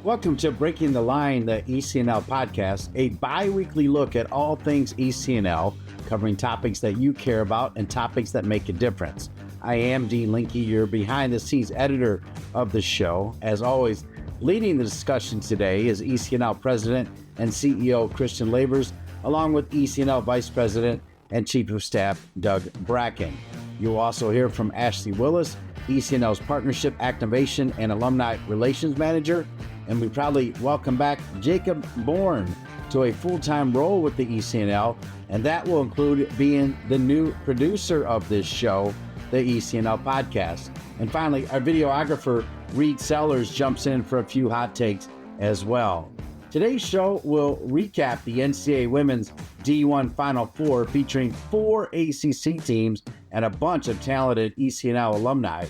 Welcome to Breaking the Line, the ECNL podcast, a bi-weekly look at all things ECNL, covering topics that you care about and topics that make a difference. I am Dean Linke, your behind-the-scenes editor of the show. As always, leading the discussion today is ECNL President and CEO Christian Labers, along with ECNL Vice President and Chief of Staff Doug Bracken. You'll also hear from Ashley Willis, ECNL's Partnership Activation and Alumni Relations Manager, and we proudly welcome back Jacob Bourne to a full-time role with the ECNL, and that will include being the new producer of this show, the ECNL podcast. And finally, our videographer, Reed Sellers, jumps in for a few hot takes as well. Today's show will recap the NCAA Women's D1 Final Four, featuring 4 ACC teams and a bunch of talented ECNL alumni.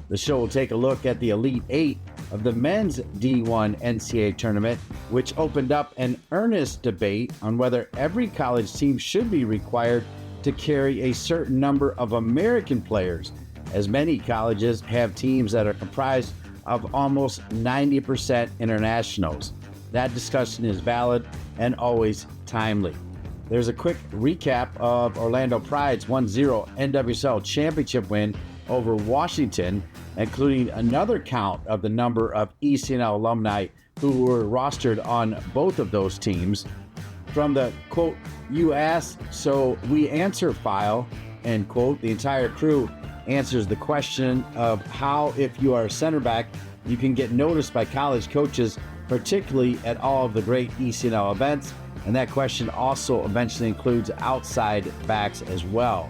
The show will take a look at the Elite Eight of the men's D1 NCAA tournament, which opened up an earnest debate on whether every college team should be required to carry a certain number of American players, as many colleges have teams that are comprised of almost 90% internationals. That discussion is valid and always timely. There's a quick recap of Orlando Pride's 1-0 NWSL championship win over Washington, including another count of the number of ECNL alumni who were rostered on both of those teams. From the, quote, "you ask, so we answer" file, end quote, the entire crew answers the question of how, if you are a center back, you can get noticed by college coaches, particularly at all of the great ECNL events. And that question also eventually includes outside backs as well.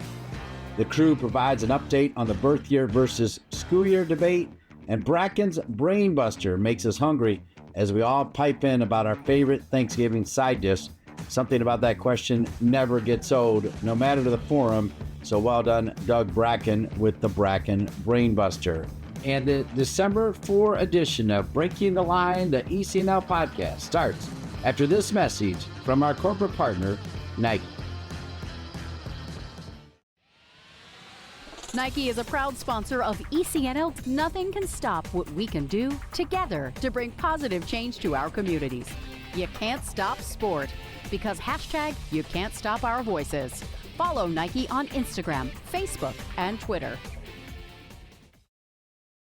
The crew provides an update on the birth year versus school year debate, and Bracken's Brainbuster makes us hungry as we all pipe in about our favorite Thanksgiving side dish. Something about that question never gets old, no matter the forum. So well done, Doug Bracken, with the Bracken Brainbuster. And the December 4 edition of Breaking the Line, the ECNL podcast, starts after this message from our corporate partner, Nike. Nike is a proud sponsor of ECNL. Nothing can stop what we can do together to bring positive change to our communities. You can't stop sport because hashtag you can't stop our voices. Follow Nike on Instagram, Facebook, and Twitter.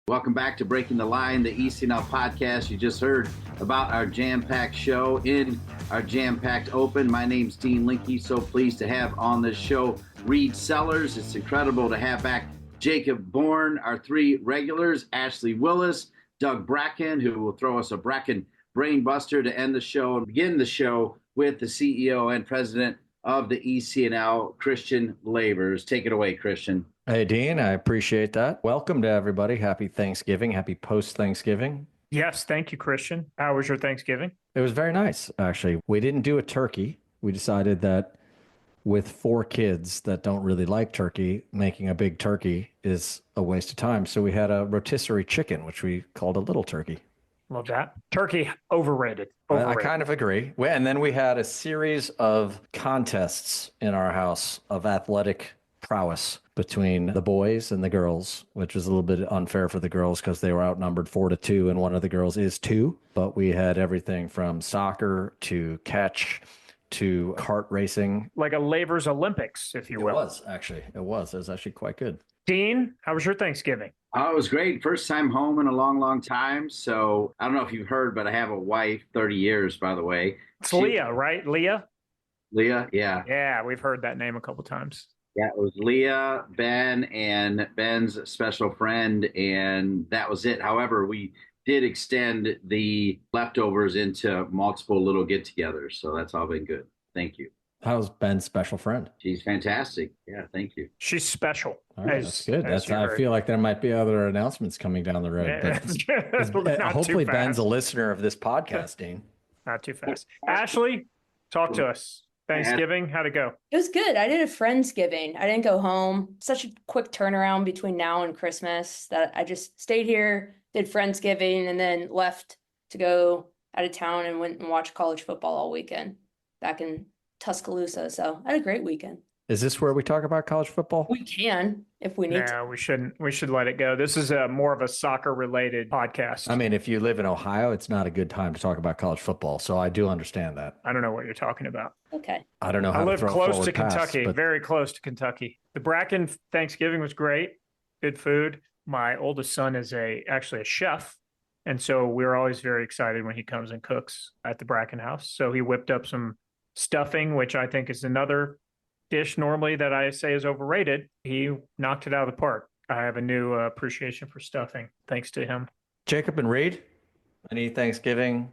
Welcome back to Breaking the Line, the ECNL podcast. You just heard about our jam-packed show in our jam-packed open. My name's Dean Linke. So pleased to have on this show Reed Sellers. It's incredible to have back Jacob Bourne, our 3 regulars, Ashley Willis, Doug Bracken, who will throw us a Bracken Brainbuster to end the show and begin the show with the CEO and president of the ECNL, Christian Labers. Take it away, Christian. Hey, Dean, I appreciate that. Welcome to everybody. Happy Thanksgiving. Happy post-Thanksgiving. Yes, thank you, Christian. How was your Thanksgiving? It was very nice, actually. We didn't do a turkey. We decided that with 4 kids that don't really like turkey, making a big turkey is a waste of time. So we had a rotisserie chicken, which we called a little turkey. Love that. Turkey, overrated. I kind of agree. And then we had a series of contests in our house of athletic prowess between the boys and the girls, which was a little bit unfair for the girls because they were outnumbered 4-2, and one of the girls is 2. But we had everything from soccer to catch to kart racing. Like a Labers Olympics, if you will. It was, actually. It was actually quite good. Dean, how was your Thanksgiving? Oh, it was great. First time home in a long, long time. So I don't know if you've heard, but I have a wife, 30 years, by the way. It's Leah, right? Leah? Leah, yeah. Yeah, we've heard that name a couple times. Yeah, it was Leah, Ben, and Ben's special friend, and that was it. However, we did extend the leftovers into multiple little get-togethers, so that's all been good. Thank you. How's Ben's special friend? She's fantastic. Yeah, thank you. She's special. All right, that's good. I feel like there might be other announcements coming down the road. Yeah, hopefully Ben's a listener of this podcast, Dean. Not too fast. Ashley, talk to us. Thanksgiving, how'd it go? It was good. I did a Friendsgiving. I didn't go home. Such a quick turnaround between now and Christmas that I just stayed here, did Friendsgiving, and then left to go out of town and went and watched college football all weekend back in Tuscaloosa. So I had a great weekend. Is this where we talk about college football? We can if we need to. No, we shouldn't. We should let it go. This is more of a soccer related podcast. I mean, if you live in Ohio, it's not a good time to talk about college football. So I do understand that. I don't know what you're talking about. Okay. I don't know how I to live throw a close forward to pass, Kentucky, but very close to Kentucky. The Bracken Thanksgiving was great. Good food. My oldest son is actually a chef. And so we're always very excited when he comes and cooks at the Bracken house. So he whipped up some stuffing, which I think is another dish normally that I say is overrated. He knocked it out of the park. I have a new appreciation for stuffing thanks to him. Jacob and Reed, any Thanksgiving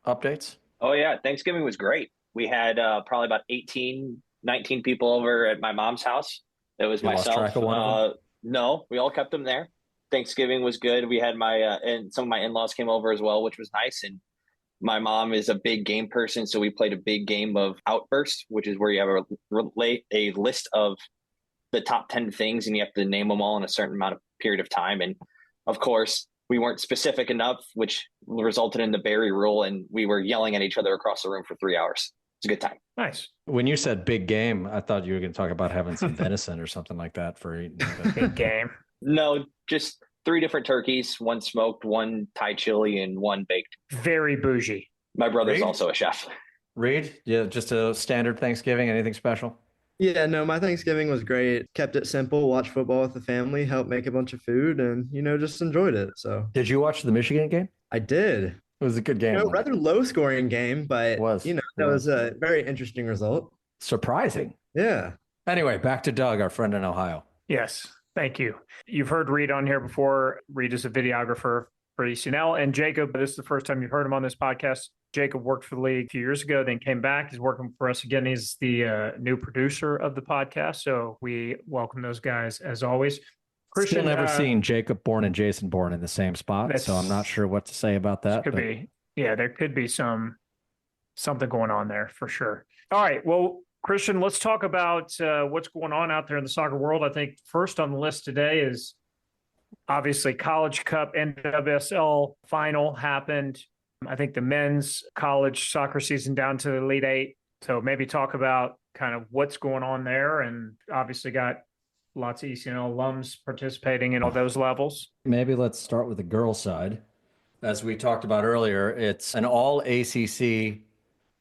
updates? Oh yeah, Thanksgiving was great. We had probably about 18, 19 people over at my mom's house. It was You lost myself. track of one of them? No, we all kept them there. Thanksgiving was good. We had and some of my in-laws came over as well, which was nice. And my mom is a big game person, so we played a big game of Outburst, which is where you have a list of the top 10 things and you have to name them all in a certain amount of period of time. And of course, we weren't specific enough, which resulted in the Barry rule, and we were yelling at each other across the room for 3 hours. It's a good time. Nice. When you said big game, I thought you were going to talk about having some venison or something like that for eating. Big game. No, just 3 different turkeys, 1 smoked, 1 Thai chili, and 1 baked. Very bougie. My brother's Reed? also a chef. Reed, yeah, just a standard Thanksgiving. Anything special? Yeah, no, my Thanksgiving was great. Kept it simple, watched football with the family, helped make a bunch of food, and, just enjoyed it. So Did you watch the Michigan game? I did. It was a good game. Rather low scoring game, but It was. that was a very interesting result. Surprising. Yeah. Anyway, back to Doug, our friend in Ohio. Yes. Thank you. You've heard Reed on here before. Reed is a videographer for ECNL. And Jacob, this is the first time you've heard him on this podcast. Jacob worked for the league a few years ago, then came back. He's working for us again. He's the new producer of the podcast. So we welcome those guys as always. Christian, Still never seen Jacob Bourne and Jason Bourne in the same spot, so I'm not sure what to say about that. There could be something going on there for sure. All right, well, Christian, let's talk about what's going on out there in the soccer world. I think first on the list today is obviously College Cup NWSL final happened. I think the men's college soccer season down to the Elite Eight. So maybe talk about kind of what's going on there, and obviously got lots of ECNL alums participating in all those levels. Maybe let's start with the girls' side. As we talked about earlier, it's an all ACC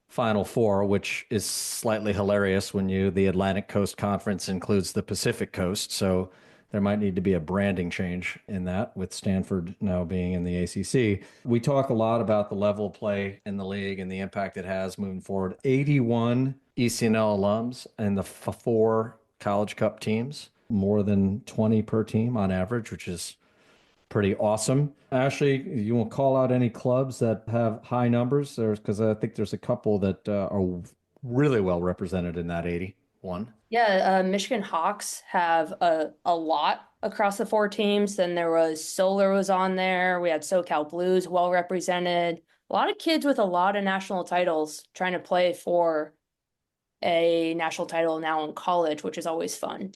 Final Four, which is slightly hilarious when the Atlantic Coast Conference includes the Pacific Coast. So there might need to be a branding change in that, with Stanford now being in the ACC. We talk a lot about the level of play in the league and the impact it has moving forward. 81 ECNL alums in the 4 College Cup teams, more than 20 per team on average, which is pretty awesome. Ashley, you want to call out any clubs that have high numbers? Because I think there's a couple that are really well represented in that 81. Yeah, Michigan Hawks have a lot across the 4 teams. Then there was Solar was on there. We had SoCal Blues well represented. A lot of kids with a lot of national titles trying to play for a national title now in college, which is always fun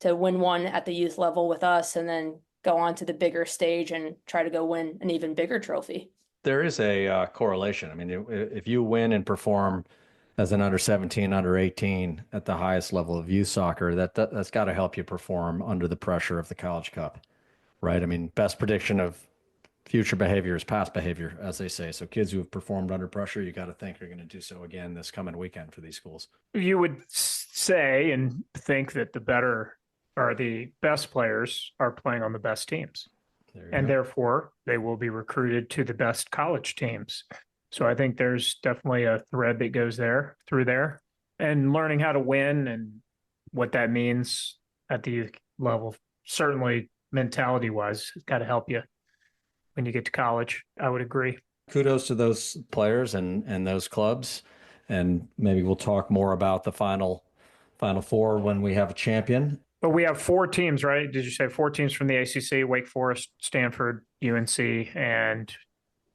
to win one at the youth level with us and then go on to the bigger stage and try to go win an even bigger trophy. There is a correlation. I mean, if you win and perform as an under 17, under 18 at the highest level of youth soccer, that's got to help you perform under the pressure of the College Cup, right? I mean, best prediction of future behavior is past behavior, as they say. So kids who have performed under pressure, you got to think are going to do so again this coming weekend for these schools. You would say and think that the better or the best players are playing on the best teams, and therefore they will be recruited to the best college teams. So I think there's definitely a thread that goes through there, and learning how to win and what that means at the youth level, certainly mentality wise, it's got to help you when you get to college. I would agree. Kudos to those players and those clubs. And maybe we'll talk more about the Final Four when we have a champion. But we have 4 teams, right? Did you say 4 teams from the ACC? Wake Forest, Stanford, UNC, and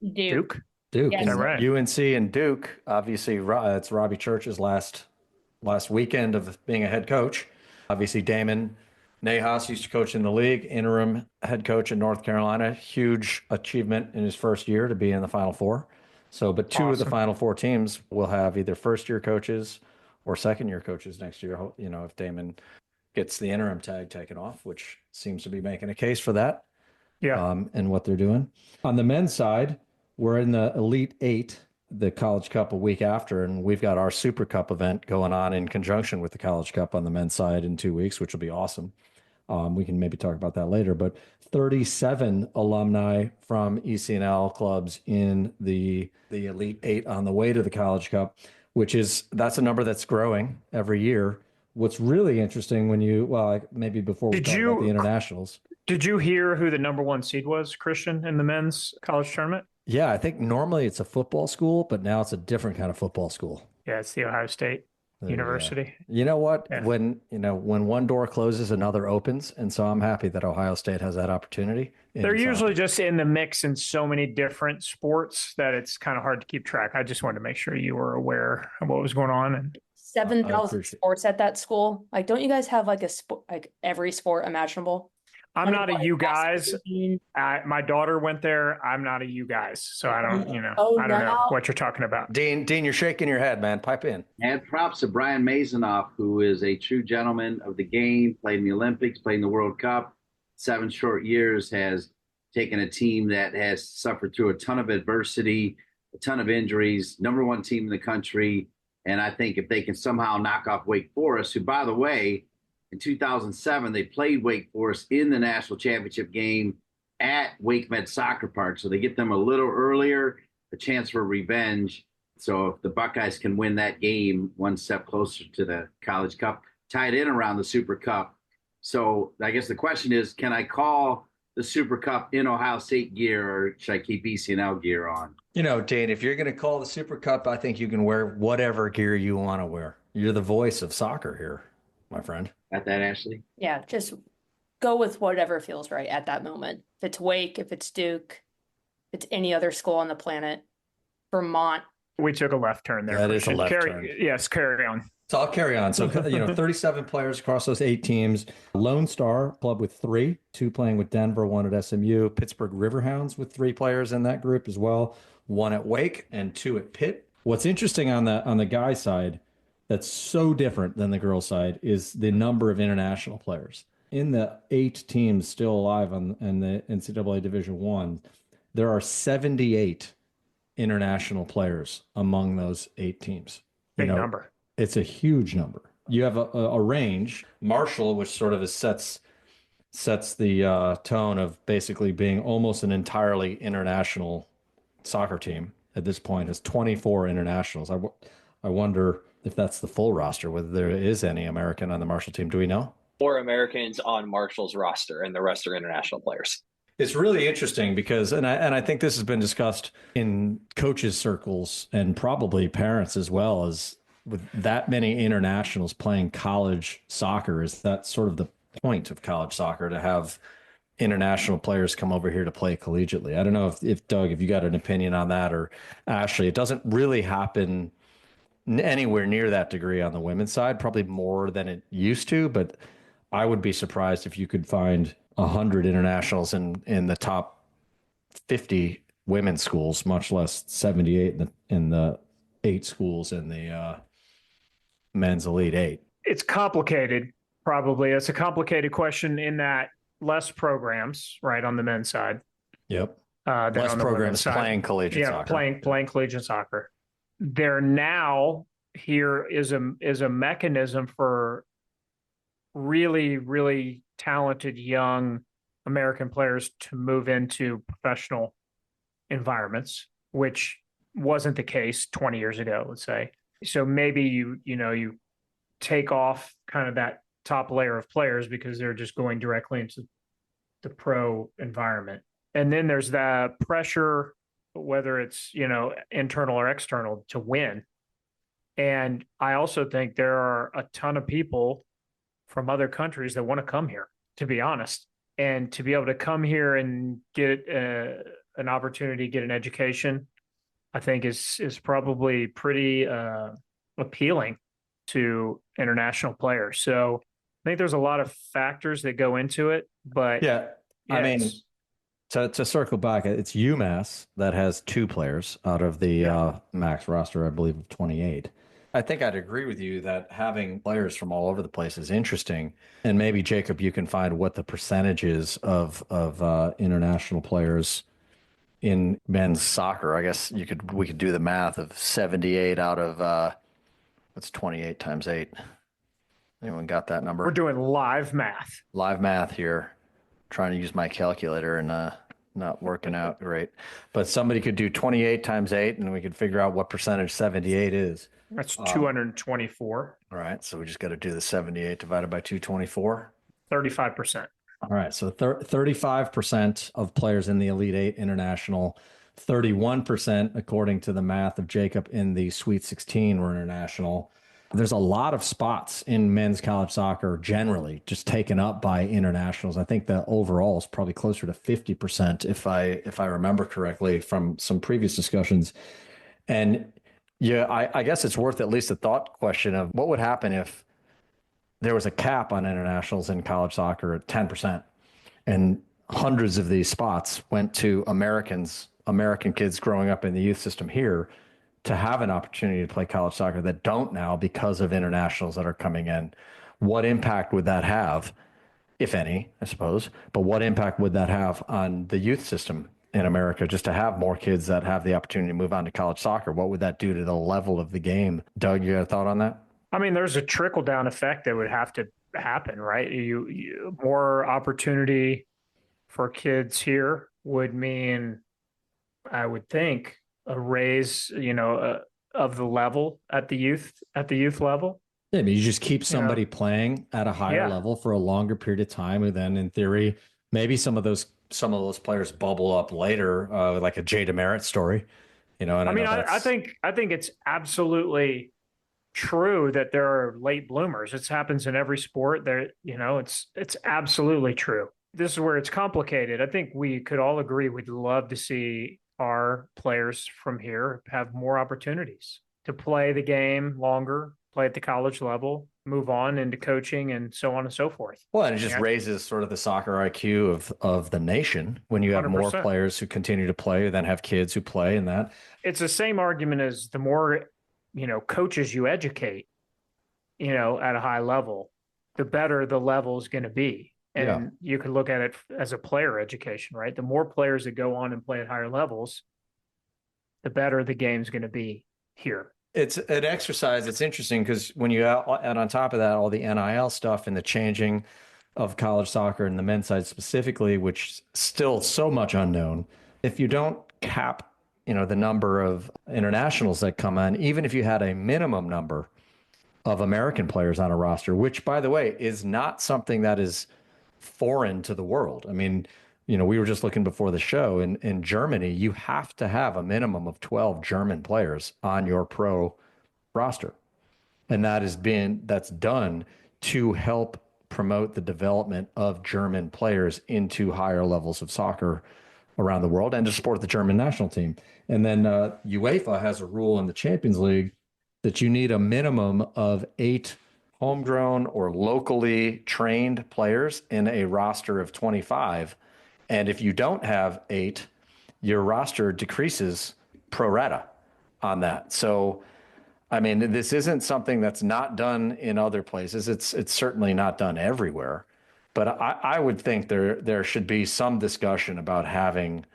Duke? Duke. Yes. And Is that right? UNC and Duke, obviously, it's Robbie Church's last weekend of being a head coach. Obviously, Damon Nahas used to coach in the league, interim head coach in North Carolina. Huge achievement in his first year to be in the Final Four. So, but 2 of the Final Four teams will have either first-year coaches or second-year coaches next year. If Damon gets the interim tag taken off, which seems to be making a case for that. Yeah. And what they're doing. On the men's side, we're in the Elite Eight, the College Cup a week after, and we've got our Super Cup event going on in conjunction with the College Cup on the men's side in 2 weeks, which will be awesome. We can maybe talk about that later, but 37 alumni from ECNL clubs in the Elite Eight on the way to the College Cup, that's a number that's growing every year. What's really interesting maybe before we talk about the internationals. Did you hear who the number one seed was, Christian, in the men's college tournament? Yeah, I think normally it's a football school, but now it's a different kind of football school. Yeah, it's the Ohio State University. You know what? Yeah. When one door closes, another opens, and so I'm happy that Ohio State has that opportunity. They're usually just in the mix in so many different sports that it's kind of hard to keep track. I just wanted to make sure you were aware of what was going on. And 7,000 sports at that school. Like, don't you guys have like a sport, like every sport imaginable? I'm not a you guys. My daughter went there. I'm not a you guys. So I don't, I don't know what you're talking about. Dean, you're shaking your head, man. Pipe in. And props to Brian Mazanoff, who is a true gentleman of the game, played in the Olympics, played in the World Cup, 7 short years, has taken a team that has suffered through a ton of adversity, a ton of injuries, number one team in the country. And I think if they can somehow knock off Wake Forest, who, by the way, in 2007, they played Wake Forest in the national championship game at Wake Med Soccer Park. So they get them a little earlier, a chance for revenge. So if the Buckeyes can win that game one step closer to the College Cup, tied in around the Super Cup. So I guess the question is, can I call the Super Cup in Ohio State gear, or should I keep ECNL gear on? Dane, if you're going to call the Super Cup, I think you can wear whatever gear you want to wear. You're the voice of soccer here, my friend. Got that, Ashley? Yeah, just go with whatever feels right at that moment. If it's Wake, if it's Duke, if it's any other school on the planet, Vermont. We took a left turn there. That is a left turn. Yes, carry on. So I'll carry on. So, 37 players across those 8 teams. Lone Star club with 3, 2 playing with Denver, 1 at SMU. Pittsburgh Riverhounds with 3 players in that group as well, 1 at Wake and 2 at Pitt. What's interesting on the guy side that's so different than the girls' side is the number of international players. In the 8 teams still alive in the NCAA Division I, there are 78 international players among those 8 teams. Big number. It's a huge number. You have a range. Marshall, which sort of sets the tone of basically being almost an entirely international soccer team at this point, has 24 internationals. I wonder if that's the full roster, whether there is any American on the Marshall team. Do we know? 4 Americans on Marshall's roster, and the rest are international players. It's really interesting because, and I think this has been discussed in coaches' circles and probably parents as well, as with that many internationals playing college soccer, is that sort of the point of college soccer, to have international players come over here to play collegiately. I don't know if Doug, if you got an opinion on that, or Ashley. It doesn't really happen anywhere near that degree on the women's side, probably more than it used to, but I would be surprised if you could find 100 internationals in the top 50 women's schools, much less 78 in the 8 schools in the men's Elite 8. It's complicated, probably. It's a complicated question in that less programs, right, on the men's side. Yep. Less programs playing collegiate soccer. Playing collegiate soccer. There now here is a mechanism for really, really talented young American players to move into professional environments, which wasn't the case 20 years ago, let's say. So maybe you take off kind of that top layer of players because they're just going directly into the pro environment. And then there's that pressure, whether it's, internal or external, to win. And I also think there are a ton of people from other countries that want to come here, to be honest, and to be able to come here and get an opportunity, get an education, I think is probably pretty appealing to international players. So I think there's a lot of factors that go into it, but yeah, I mean, to circle back, it's UMass that has 2 players out of the max roster, I believe, of 28. I think I'd agree with you that having players from all over the place is interesting. And maybe, Jacob, you can find what the percentage is of international players in men's soccer. I guess we could do the math of 78 out of what's 28 times 8. Anyone got that number? We're doing live math. Live math here. Trying to use my calculator and not working out great. But somebody could do 28 times 8, and we could figure out what percentage 78 is. That's 224. All right, so we just got to do the 78 divided by 224. 35%. All right, so 35% of players in the Elite Eight international, 31%, according to the math of Jacob, in the Sweet 16 were international. There's a lot of spots in men's college soccer generally just taken up by internationals. I think the overall is probably closer to 50%, if I remember correctly from some previous discussions. And yeah, I guess it's worth at least a thought question of what would happen if there was a cap on internationals in college soccer at 10%, and hundreds of these spots went to American kids growing up in the youth system here to have an opportunity to play college soccer that don't now because of internationals that are coming in. What impact would that have, if any, I suppose, but what impact would that have on the youth system in America, just to have more kids that have the opportunity to move on to college soccer? What would that do to the level of the game? Doug, you got a thought on that? I mean, there's a trickle-down effect that would have to happen, right? You more opportunity for kids here would mean, I would think, a raise, of the level at the youth level. Yeah, I mean, you just keep somebody playing at a higher level for a longer period of time, and then in theory, maybe some of those players bubble up later, like a Jay Demerit story. And I think it's absolutely true that there are late bloomers. It happens in every sport. It's absolutely true. This is where it's complicated. I think we could all agree we'd love to see our players from here have more opportunities to play the game longer, play at the college level, move on into coaching, and so on and so forth. Well, and it just raises sort of the soccer IQ of the nation when you have 100%. More players who continue to play than have kids who play, and that. It's the same argument as the more, coaches you educate, at a high level, the better the level is going to be. And you can look at it as a player education, right? The more players that go on and play at higher levels, the better the game's going to be here. It's an exercise. It's interesting because when you add on top of that all the NIL stuff and the changing of college soccer and the men's side specifically, which still so much unknown, if you don't cap, the number of internationals that come on, even if you had a minimum number of American players on a roster, which, by the way, is not something that is foreign to the world. I mean, we were just looking before the show in Germany, you have to have a minimum of 12 German players on your pro roster. And that's done to help promote the development of German players into higher levels of soccer around the world and to support the German national team. And then UEFA has a rule in the Champions League that you need a minimum of 8 homegrown or locally trained players in a roster of 25. And if you don't have 8, your roster decreases pro rata on that. So, I mean, this isn't something that's not done in other places. It's certainly not done everywhere. But I would think there should be some discussion about having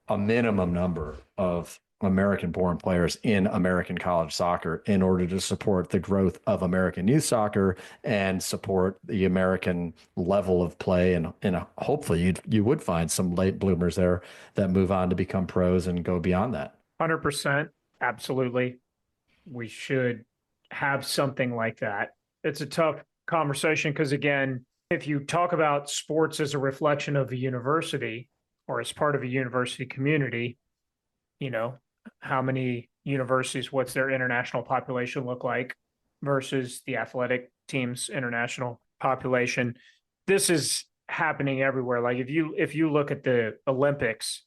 a minimum number of American-born players in American college soccer in order to support the growth of American youth soccer and support the American level of play. And hopefully you would find some late bloomers there that move on to become pros and go beyond that. 100%. Absolutely. We should have something like that. It's a tough conversation because, again, if you talk about sports as a reflection of a university or as part of a university community, how many universities, what's their international population look like versus the athletic team's international population. This is happening everywhere. Like if you look at the Olympics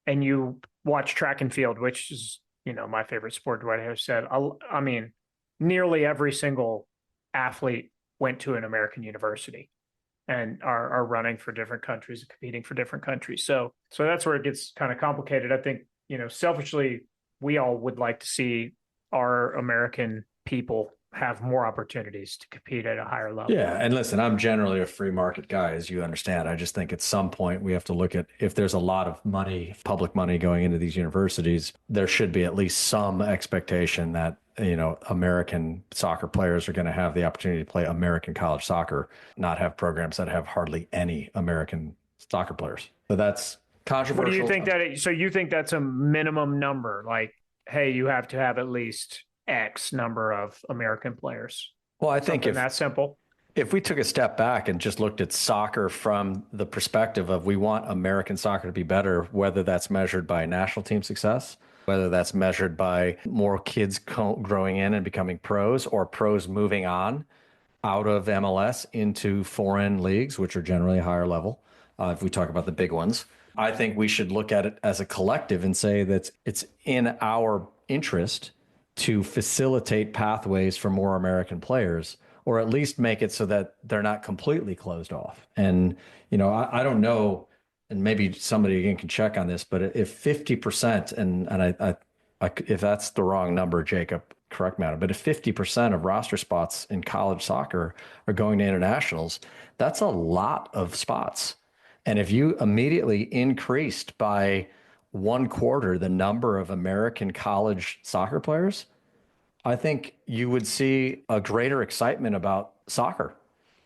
and you watch track and field, which is, my favorite sport, Dwight has said, I mean, nearly every single athlete went to an American university and are running for different countries, competing for different countries. So that's where it gets kind of complicated. I think, selfishly, we all would like to see our American people have more opportunities to compete at a higher level. Yeah. And listen, I'm generally a free market guy, as you understand. I just think at some point we have to look at, if there's a lot of money, public money going into these universities, there should be at least some expectation that, American soccer players are going to have the opportunity to play American college soccer, not have programs that have hardly any American soccer players. So that's controversial. What do you think so you think that's a minimum number? Like, hey, you have to have at least X number of American players. Well, I think if that's simple. If we took a step back and just looked at soccer from the perspective of we want American soccer to be better, whether that's measured by national team success, whether that's measured by more kids growing in and becoming pros, or pros moving on out of MLS into foreign leagues, which are generally a higher level, if we talk about the big ones, I think we should look at it as a collective and say that it's in our interest to facilitate pathways for more American players, or at least make it so that they're not completely closed off. And, I don't know, and maybe somebody again can check on this, but if 50%, and I if that's the wrong number, Jacob, correct me on it, but if 50% of roster spots in college soccer are going to internationals, that's a lot of spots. And if you immediately increased by 1/4 the number of American college soccer players, I think you would see a greater excitement about soccer,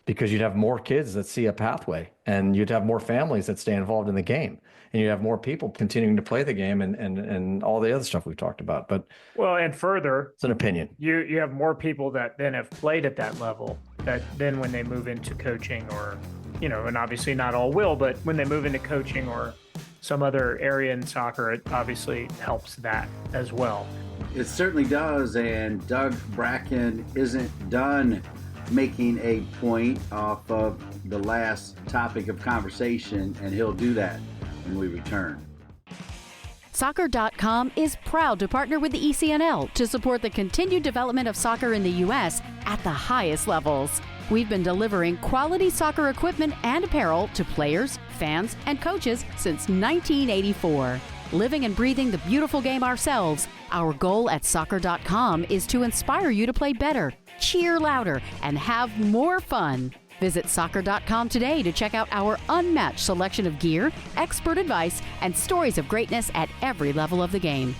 because you'd have more kids that see a pathway, and you'd have more families that stay involved in the game, and you'd have more people continuing to play the game and all the other stuff we've talked about. But and further, it's an opinion. You have more people that then have played at that level, that then when they move into coaching, or, and obviously not all will, but when they move into coaching or some other area in soccer, it obviously helps that as well. It certainly does. And Doug Bracken isn't done making a point off of the last topic of conversation, and he'll do that when we return. Soccer.com is proud to partner with the ECNL to support the continued development of soccer in the U.S. at the highest levels. We've been delivering quality soccer equipment and apparel to players, fans, and coaches since 1984. Living and breathing the beautiful game ourselves, our goal at Soccer.com is to inspire you to play better, cheer louder, and have more fun. Visit Soccer.com today to check out our unmatched selection of gear, expert advice, and stories of greatness at every level of the game.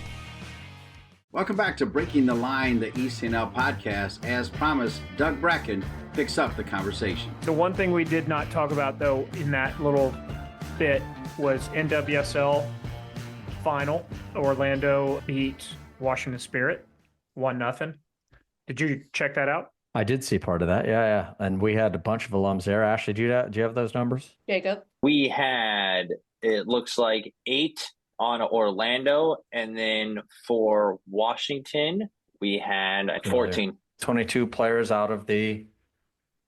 Welcome back to Breaking the Line, the ECNL podcast. As promised, Doug Bracken picks up the conversation. The one thing we did not talk about, though, in that little bit was NWSL final. Orlando beat Washington Spirit 1-0. Did you check that out? I did see part of that. Yeah. And we had a bunch of alums there. Ashley, do you have those numbers? Jacob? We had, it looks like 8 on Orlando, and then for Washington, we had 14. 22 players out of the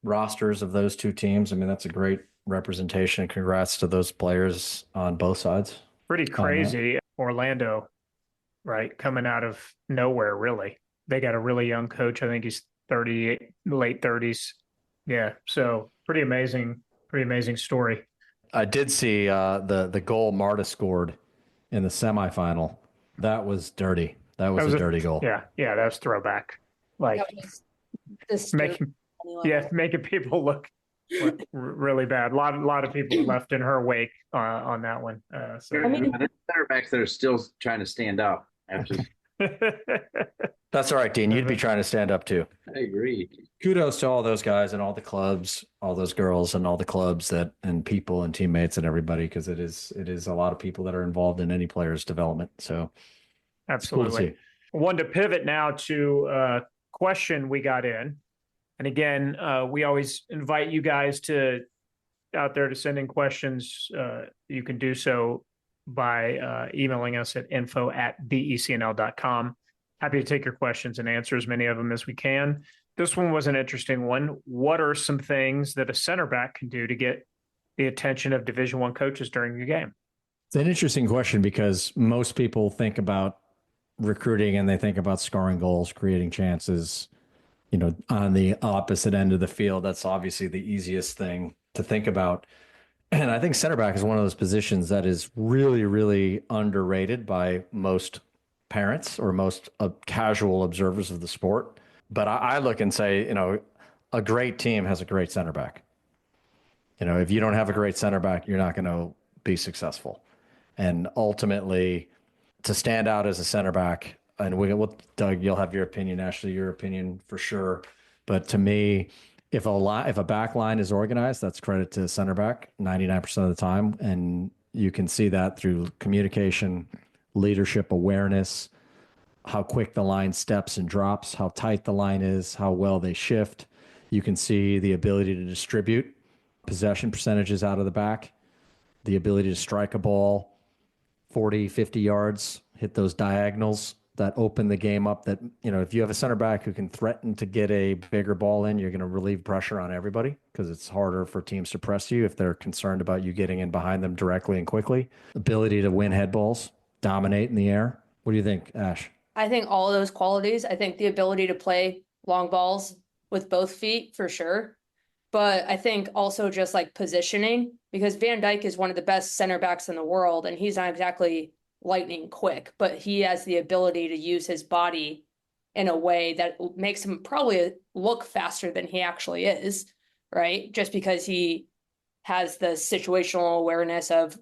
rosters of those two teams. I mean, that's a great representation. Congrats to those players on both sides. Pretty crazy. Orlando, right? Coming out of nowhere, really. They got a really young coach. I think he's 38, late 30s. Yeah. So pretty amazing story. I did see the goal Marta scored in the semifinal. That was dirty. That was a dirty goal. Yeah. That was throwback. Like making people look really bad. A lot of people left in her wake on that one. So I mean, centerbacks that are still trying to stand up after. That's all right, Dean. You'd be trying to stand up too. I agree. Kudos to all those guys and all the clubs, all those girls and all the clubs and people and teammates and everybody, because it is a lot of people that are involved in any player's development. So absolutely. Cool. I wanted to pivot now to a question we got in. And again, we always invite you guys out there to send in questions. You can do so by emailing us at info@theecnl.com. Happy to take your questions and answer as many of them as we can. This one was an interesting one. What are some things that a center back can do to get the attention of Division I coaches during the game? It's an interesting question, because most people think about recruiting and they think about scoring goals, creating chances, on the opposite end of the field. That's obviously the easiest thing to think about. And I think center back is one of those positions that is really, really underrated by most parents or most casual observers of the sport. But I look and say, a great team has a great center back. If you don't have a great center back, you're not going to be successful. And ultimately, to stand out as a center back, and Doug, you'll have your opinion, Ashley, your opinion for sure. But to me, if a back line is organized, that's credit to center back 99% of the time. And you can see that through communication, leadership, awareness, how quick the line steps and drops, how tight the line is, how well they shift. You can see the ability to distribute possession percentages out of the back, the ability to strike a ball 40, 50 yards, hit those diagonals that open the game up. That, if you have a center back who can threaten to get a bigger ball in, you're going to relieve pressure on everybody because it's harder for teams to press you if they're concerned about you getting in behind them directly and quickly. Ability to win head balls, dominate in the air. What do you think, Ash? I think all of those qualities. I think the ability to play long balls with both feet for sure. But I think also just like positioning, because Van Dijk is one of the best center backs in the world, and he's not exactly lightning quick, but he has the ability to use his body in a way that makes him probably look faster than he actually is, right? Just because he has the situational awareness of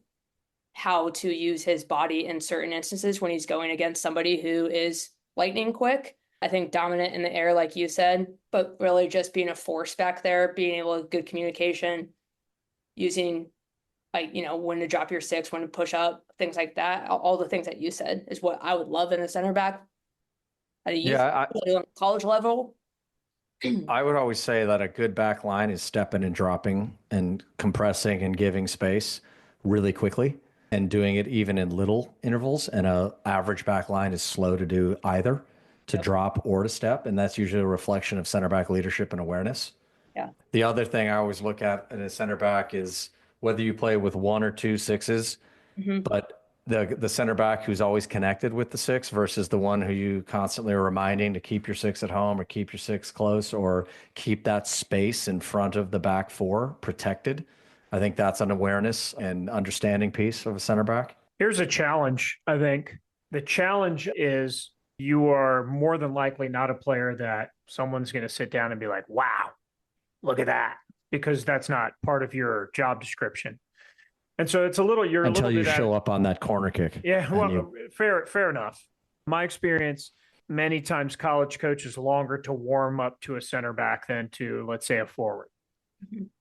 how to use his body in certain instances when he's going against somebody who is lightning quick. I think dominant in the air, like you said, but really just being a force back there, being able to good communication, using when to drop your six, when to push up, things like that. All the things that you said is what I would love in a center back at a youth, college level. I would always say that a good back line is stepping and dropping and compressing and giving space really quickly and doing it even in little intervals. And a average back line is slow to do either, to drop or to step. And that's usually a reflection of center back leadership and awareness. Yeah. The other thing I always look at in a center back is whether you play with 1 or 2 sixes, but the center back who's always connected with the 6 versus the one who you constantly are reminding to keep your 6 at home or keep your 6 close or keep that space in front of the back 4 protected. I think that's an awareness and understanding piece of a center back. Here's a challenge, I think. The challenge is you are more than likely not a player that someone's going to sit down and be like, wow, look at that, because that's not part of your job description. And so it's until you show up on that corner kick. Yeah, well, fair enough. My experience, many times college coaches longer to warm up to a center back than to, let's say, a forward.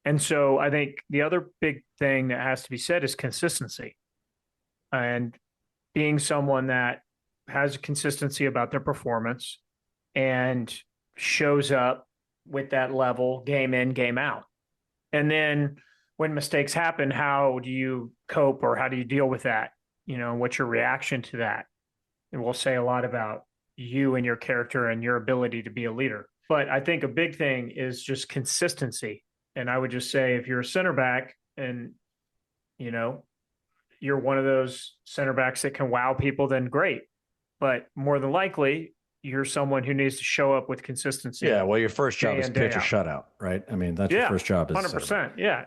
And so I think the other big thing that has to be said is consistency. And being someone that has a consistency about their performance and shows up with that level game in, game out. And then when mistakes happen, how do you cope or how do you deal with that? What's your reaction to that? It will say a lot about you and your character and your ability to be a leader. But I think a big thing is just consistency. And I would just say if you're a center back and, you're one of those center backs that can wow people, then great. But more than likely, you're someone who needs to show up with consistency. Yeah, well, your first job is pitch a shutout, right? I mean, that's your first job. 100%. Yeah.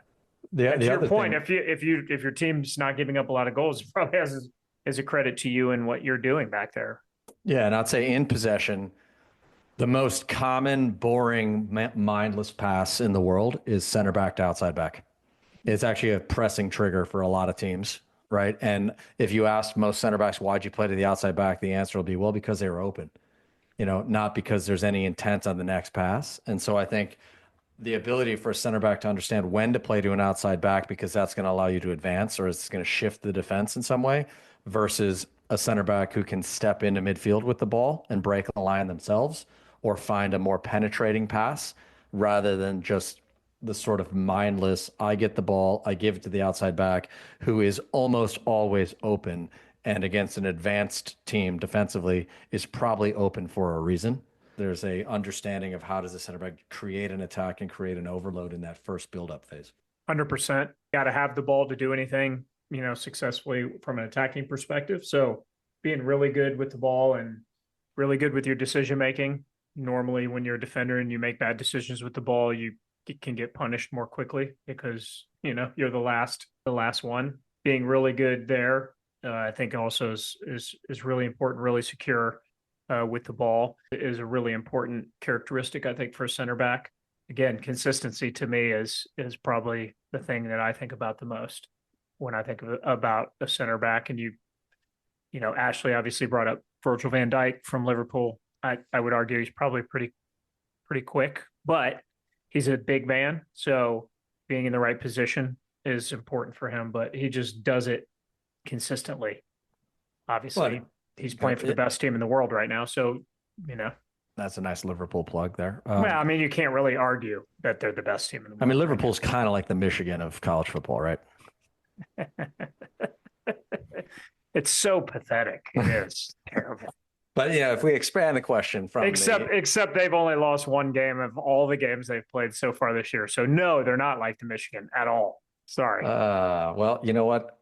To your point, if your team's not giving up a lot of goals, it probably has a credit to you and what you're doing back there. Yeah, and I'd say in possession, the most common, boring, mindless pass in the world is center back to outside back. It's actually a pressing trigger for a lot of teams, right? And if you ask most center backs, why'd you play to the outside back? The answer will be, well, because they were open, not because there's any intent on the next pass. And so I think the ability for a center back to understand when to play to an outside back, because that's going to allow you to advance or it's going to shift the defense in some way, versus a center back who can step into midfield with the ball and break the line themselves or find a more penetrating pass rather than just the sort of mindless, I get the ball, I give it to the outside back who is almost always open and against an advanced team defensively is probably open for a reason. There's a understanding of how does a center back create an attack and create an overload in that first build-up phase. 100%. Got to have the ball to do anything, successfully from an attacking perspective. So being really good with the ball and really good with your decision-making. Normally when you're a defender and you make bad decisions with the ball, you can get punished more quickly because, you're the last one. Being really good there I think also is really important, really secure with the ball is a really important characteristic, I think, for a center back. Again, consistency to me is probably the thing that I think about the most when I think about a center back. And Ashley obviously brought up Virgil van Dijk from Liverpool. I would argue he's probably pretty quick, but he's a big man, so being in the right position is important for him. But he just does it consistently. Obviously, he's playing for the best team in the world right now, so that's a nice Liverpool plug there. Well, I mean, you can't really argue that they're the best team in the world. I mean, Liverpool's kind of like the Michigan of college football, right? It's so pathetic. It is terrible. But if we expand the question from except they've only lost one game of all the games they've played so far this year. So no, they're not like the Michigan at all. Sorry. Well, you know what?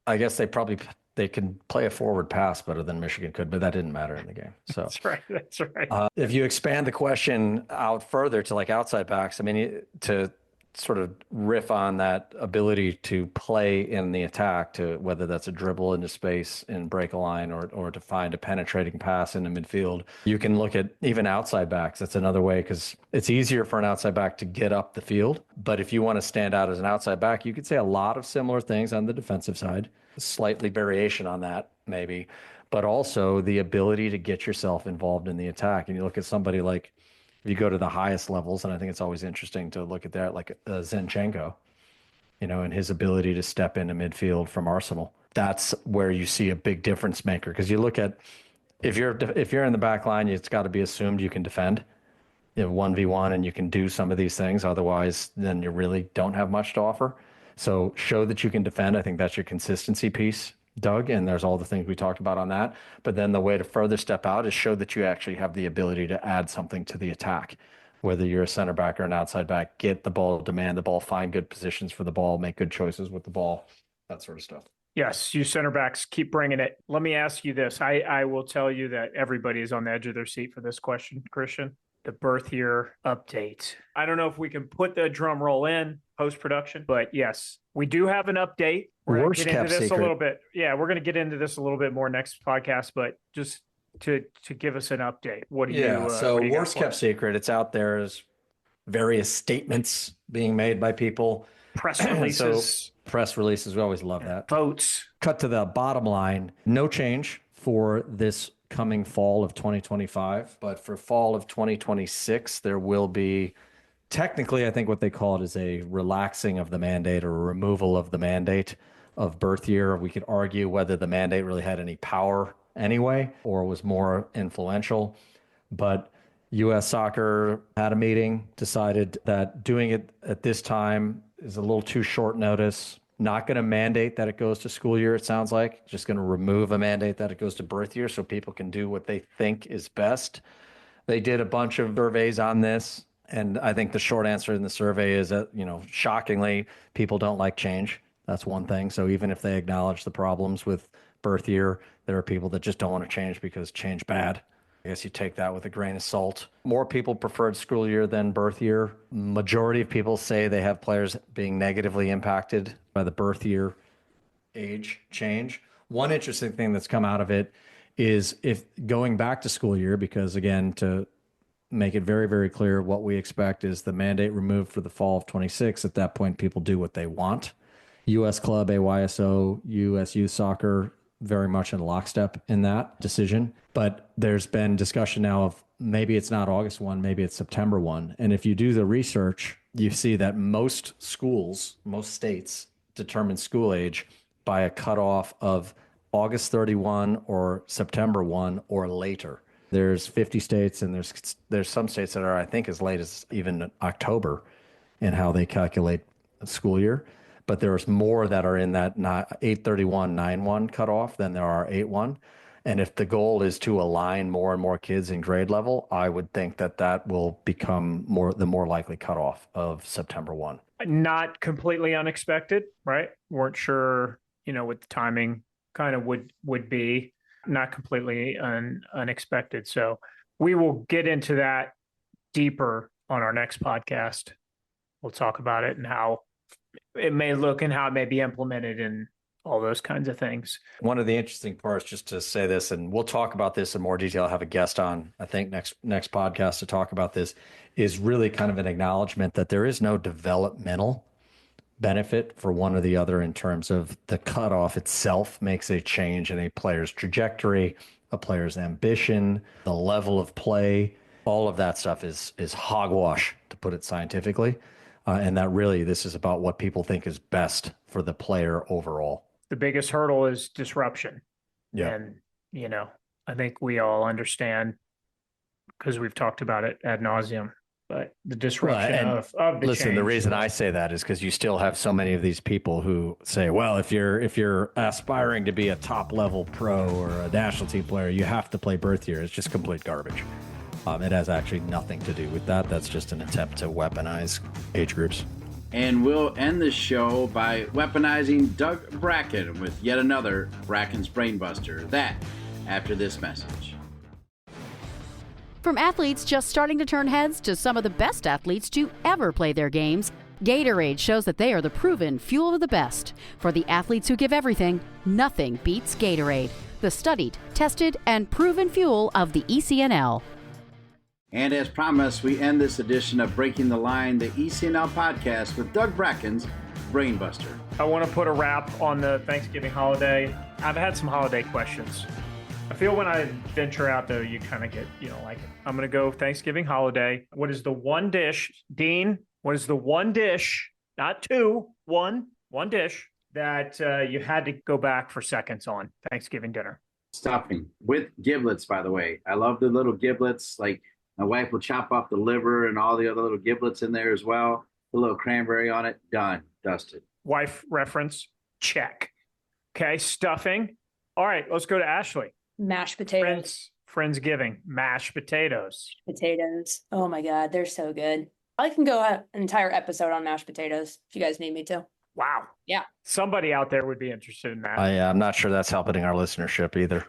I guess they can play a forward pass better than Michigan could, but that didn't matter in the game. So That's right. If you expand the question out further to like outside backs, I mean, to sort of riff on that ability to play in the attack, to whether that's a dribble into space and break a line or to find a penetrating pass in the midfield. You can look at even outside backs. That's another way, because it's easier for an outside back to get up the field. But if you want to stand out as an outside back, you could say a lot of similar things on the defensive side, slightly variation on that maybe, but also the ability to get yourself involved in the attack. And you look at somebody like, you go to the highest levels, and I think it's always interesting to look at that, like Zinchenko, and his ability to step into midfield from Arsenal. That's where you see a big difference maker, because you look at if you're in the back line, it's got to be assumed you can defend 1v1 and you can do some of these things. Otherwise, then you really don't have much to offer. So show that you can defend. I think that's your consistency piece, Doug, and there's all the things we talked about on that. But then the way to further step out is show that you actually have the ability to add something to the attack, whether you're a center back or an outside back. Get the ball, demand the ball, find good positions for the ball, make good choices with the ball, that sort of stuff. Yes, you center backs, keep bringing it. Let me ask you this. I will tell you that everybody is on the edge of their seat for this question, Christian. The birth year update. I don't know if we can put the drum roll in post-production, but yes, we do have an update. We're going to get into this a little bit. Yeah, we're going to get into this a little bit more next podcast, but just to give us an update. What do you so worst kept secret, it's out there as various statements being made by people. Press releases. Press releases, we always love that. Votes. Cut to the bottom line, no change for this coming fall of 2025, but for fall of 2026, there will be technically, I think what they call it is a relaxing of the mandate or a removal of the mandate of birth year. We could argue whether the mandate really had any power anyway, or was more influential, but U.S. Soccer had a meeting, decided that doing it at this time is a little too short notice. Not going to mandate that it goes to school year, it sounds like. Just going to remove a mandate that it goes to birth year so people can do what they think is best. They did a bunch of surveys on this, and I think the short answer in the survey is that, shockingly, people don't like change. That's one thing. So even if they acknowledge the problems with birth year, there are people that just don't want to change because change bad. I guess you take that with a grain of salt. More people preferred school year than birth year. Majority of people say they have players being negatively impacted by the birth year age change. One interesting thing that's come out of it is if going back to school year, because again, to make it very, very clear, what we expect is the mandate removed for the fall of 26. At that point, people do what they want. U.S. Club, AYSO, U.S. Youth Soccer, very much in lockstep in that decision. But there's been discussion now of maybe it's not August 1, maybe it's September 1. And if you do the research, you see that most schools, most states determine school age by a cutoff of August 31 or September 1 or later. There's 50 states, and there's some states that are, I think, as late as even October in how they calculate the school year. But there's more that are in that 8/31, 9/1 cutoff than there are 8/1. And if the goal is to align more and more kids in grade level, I would think that will become the more likely cutoff of September 1. Not completely unexpected, right? Weren't sure, what the timing kind of would be. Not completely unexpected. So we will get into that deeper on our next podcast. We'll talk about it and how it may look and how it may be implemented in all those kinds of things. One of the interesting parts, just to say this, and we'll talk about this in more detail. I'll have a guest on, I think, next podcast to talk about this, is really kind of an acknowledgement that there is no developmental benefit for one or the other in terms of the cutoff itself makes a change in a player's trajectory, a player's ambition, the level of play. All of that stuff is hogwash, to put it scientifically. And that really, this is about what people think is best for the player overall. The biggest hurdle is disruption. Yeah. And, you know, I think we all understand because we've talked about it ad nauseum, but the disruption of the listen, change. the reason I say that is because you still have so many of these people who say, well, if you're aspiring to be a top level pro or a national team player, you have to play birth year. It's just complete garbage. It has actually nothing to do with that. That's just an attempt to weaponize age groups. And we'll end the show by weaponizing Doug Bracken with yet another Bracken's Brainbuster. That after this message. From athletes just starting to turn heads to some of the best athletes to ever play their games, Gatorade shows that they are the proven fuel of the best. For the athletes who give everything, nothing beats Gatorade, the studied, tested, and proven fuel of the ECNL. And as promised, we end this edition of Breaking the Line, the ECNL podcast with Doug Bracken's Brainbuster. I want to put a wrap on the Thanksgiving holiday. I've had some holiday questions. I feel when I venture out, though, you kind of get, like, I'm going to go Thanksgiving holiday. What is the one dish, Dean? What is the one dish, not two, one dish that you had to go back for seconds on Thanksgiving dinner? Stuffing with giblets, by the way. I love the little giblets. Like, my wife will chop off the liver and all the other little giblets in there as well. A little cranberry on it. Done. Dusted. Wife reference. Check. Okay. Stuffing. All right. Let's go to Ashley. Mashed potatoes. Friendsgiving. Mashed potatoes. Potatoes. Oh my God. They're so good. I can go an entire episode on mashed potatoes if you guys need me to. Wow. Yeah. Somebody out there would be interested in that. I'm not sure that's helping our listenership either.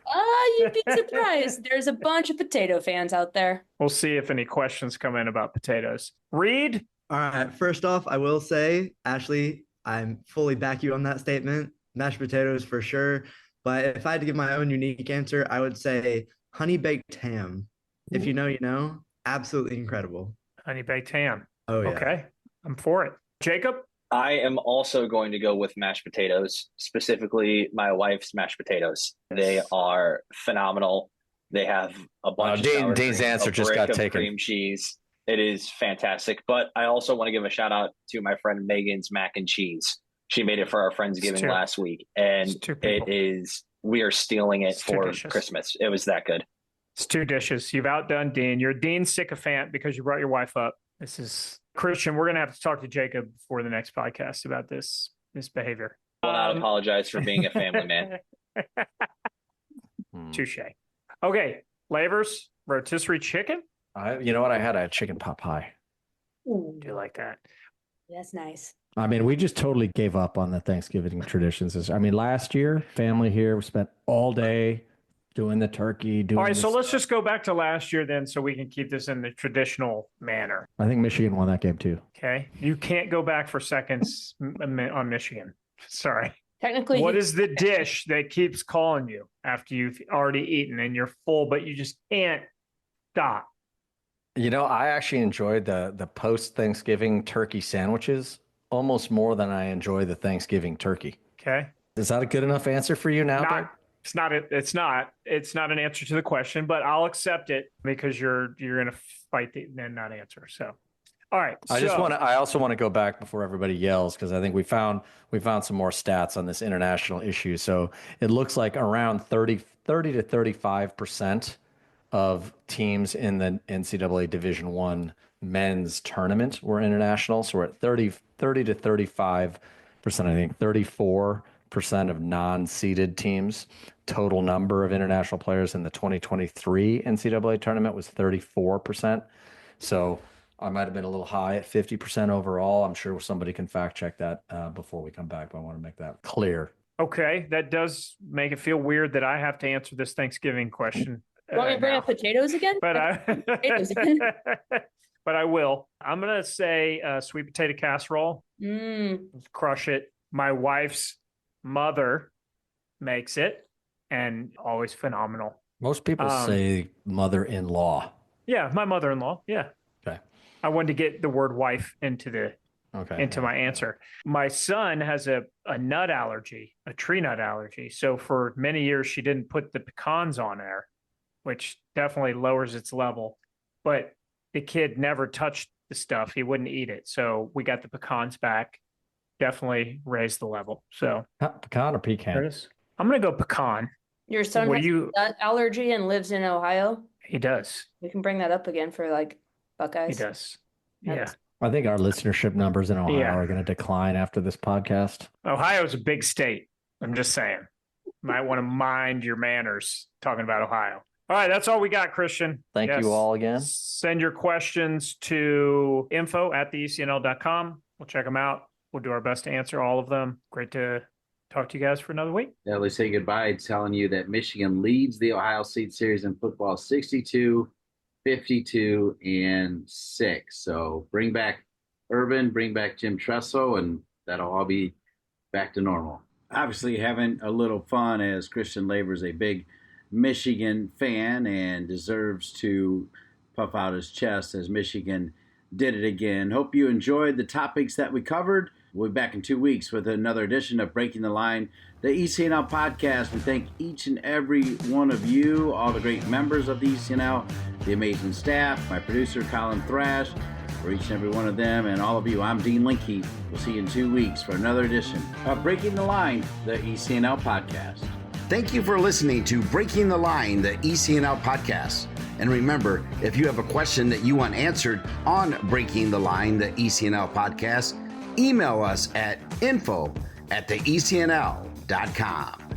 You'd be surprised. There's a bunch of potato fans out there. We'll see if any questions come in about potatoes. Reed? All right. First off, I will say, Ashley, I'm fully back you on that statement. Mashed potatoes for sure. But if I had to give my own unique answer, I would say honey baked ham. If you know, you know. Absolutely incredible. Honey baked ham. Oh, yeah. Okay. I'm for it. Jacob? I am also going to go with mashed potatoes, specifically my wife's mashed potatoes. They are phenomenal. They have a bunch of sour Dean's cream, answer a just brick got of taken. cream cheese. It is fantastic. But I also want to give a shout out to my friend Megan's mac and cheese. She made it for our Friendsgiving last week, and we are stealing it for Christmas. It was that good. It's 2 dishes. You've outdone Dean. You're Dean sycophant because you brought your wife up. This is Christian. We're going to have to talk to Jacob before the next podcast about this behavior. I will not apologize for being a family man. Touche. Okay. Lavers, rotisserie chicken. You know what? I had chicken pot pie. Ooh, Do you like that? that's nice. I mean, we just totally gave up on the Thanksgiving traditions. I mean, last year, family here, we spent all day doing the turkey. All right, so let's just go back to last year then so we can keep this in the traditional manner. I think Michigan won that game too. Okay. You can't go back for seconds on Michigan. Sorry. Technically, What is the dish that keeps calling you after you've already eaten and you're full, but you just can't stop? You know, I actually enjoyed the post-Thanksgiving turkey sandwiches almost more than I enjoy the Thanksgiving turkey. Okay. Is that a good enough answer for you now, Doug? It's not an answer to the question, but I'll accept it because you're going to fight and not answer. So, all right. I also want to go back before everybody yells, because I think we found some more stats on this international issue. So it looks like around 30 to 35% of teams in the NCAA Division I men's tournament were international. So we're at 30 to 35%, I think 34% of non-seeded teams. Total number of international players in the 2023 NCAA tournament was 34%. So I might have been a little high at 50% overall. I'm sure somebody can fact check that before we come back, but I want to make that clear. Okay. That does make it feel weird that I have to answer this Thanksgiving question. Want me to bring up potatoes again? But Potatoes again? but I will. I'm going to say sweet potato casserole. Crush it. My wife's mother makes it, and always phenomenal. Most people say mother-in-law. Yeah, my mother-in-law. Yeah. Okay. I wanted to get the word wife into my answer. My son has a nut allergy, a tree nut allergy. So for many years, she didn't put the pecans on there, which definitely lowers its level. But the kid never touched the stuff. He wouldn't eat it. So we got the pecans back. Definitely raised the level. So Pecan or pecan? Curtis? I'm going to go pecan. Your son has a nut allergy and lives in Ohio? He does. We can bring that up again for like Buckeyes. He does. That's- Yeah. I think our listenership numbers in Ohio are going to decline after this podcast. Ohio's a big state. I'm just saying. Might want to mind your manners talking about Ohio. All right, that's all we got, Christian. Thank you all again. Send your questions to info@theecnl.com. We'll check them out. We'll do our best to answer all of them. Great to talk to you guys for another week. Yeah, let's say goodbye telling you that Michigan leads the Ohio State series in football 62, 52, and 6. So bring back Urban, bring back Jim Tressel, and that'll all be back to normal. Obviously having a little fun, as Christian Labor's a big Michigan fan and deserves to puff out his chest as Michigan did it again. Hope you enjoyed the topics that we covered. We'll be back in 2 weeks with another edition of Breaking the Line, the ECNL podcast. We thank each and every one of you, all the great members of the ECNL, the amazing staff, my producer, Colin Thrash, for each and every one of them, and all of you. I'm Dean Linke. We'll see you in 2 weeks for another edition of Breaking the Line, the ECNL podcast. Thank you for listening to Breaking the Line, the ECNL podcast. And remember, if you have a question that you want answered on Breaking the Line, the ECNL podcast, email us at info@theecnl.com.